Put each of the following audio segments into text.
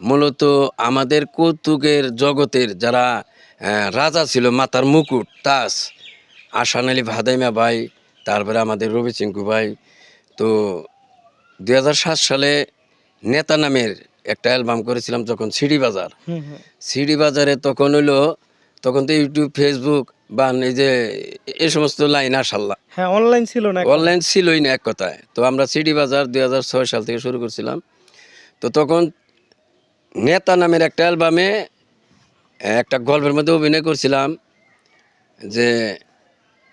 মূলত আমাদের কৌতুকের জগতের যারা রাজা ছিল, মাথার মুকুট তাজ, আহসান আলী ভাদাইমা ভাই, তারপরে আমাদের রবি চিঙ্কু ভাই। তো 2007 সালে নেতা নামের একটা অ্যালবাম করেছিলাম যখন সিডি বাজার। সিডি বাজারে তখন তো ইউটিউব, ফেসবুক বা এই যে এই সমস্ত লাইন আসাল্লাহ, হ্যাঁ অনলাইন ছিল না, অনলাইন ছিলই না এক কথায়। তো আমরা সিডি বাজার 2006 সাল থেকে শুরু করছিলাম। তো তখন নেতা নামের একটা অ্যালবামে একটা গল্পের মধ্যে অভিনয় করছিলাম যে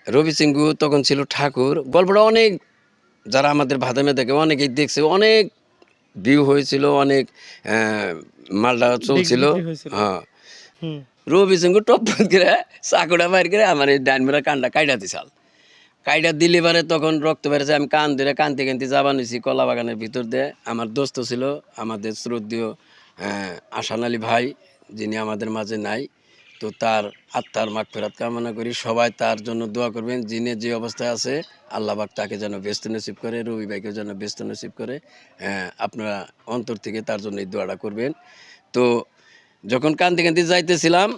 রবি সিংহু তখন ছিল ঠাকুর। গল্পটা অনেক, যারা আমাদের ভাদামে দেখে অনেকেই দেখছে, অনেক ভিউ হয়েছিল, অনেক মালটা চলছিল। হ্যাঁ, রবি সিংহু টপ করে চাকুটা বাইর করে আমার এই ডাইন মেরা কানটা কাইটা দিছাল। কাইটা দিলে পারে তখন রক্ত বেড়েছে। আমি কান ধরে কানতে কানতে যাবা নিছি কলা বাগানের ভিতর দিয়ে। আমার দোস্ত ছিল আমাদের শ্রদ্ধেয় আহসান আলী ভাই, যিনি আমাদের মাঝে নাই। তো তার আত্মার মাগফিরাত কামনা করি, সবাই তার জন্য দোয়া করবেন। যিনি যে অবস্থায় আছে আল্লাহ পাক তাকে যেন ব্যস্ত নসিব করে, রবি ভাইকে যেন ব্যস্ত নসিব করে। আপনারা অন্তর থেকে তার জন্য এই দোয়াটা করবেন। তো যখন কানতে কানতে যাইতেছিলাম,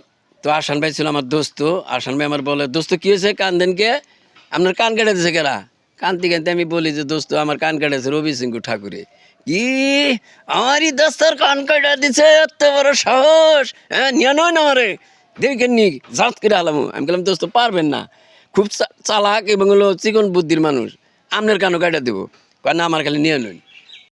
তো আহসান ভাই ছিল আমার দোস্ত। আহসান ভাই আমার বলে, দোস্ত কী হয়েছে, কান্দেনকে, আপনার কান কেটে দিছে কেরা? কানতে কানতে আমি বলি যে দোস্ত আমার কান কেটেছে রবি সিংহু ঠাকুরে। কি আমারই দোস্তার কান কাটা দিছে, এত বড় সাহস! হ্যাঁ, নিয়ে নয় না আমারে, দেখেন নি জাত করে আলাম। আমি বললাম দোস্ত পারবেন না, খুব চালাক এবং হলো চিকন বুদ্ধির মানুষ, আপনার কানও কাটা দেবো। কারণ আমার খালি নিয়ে নই।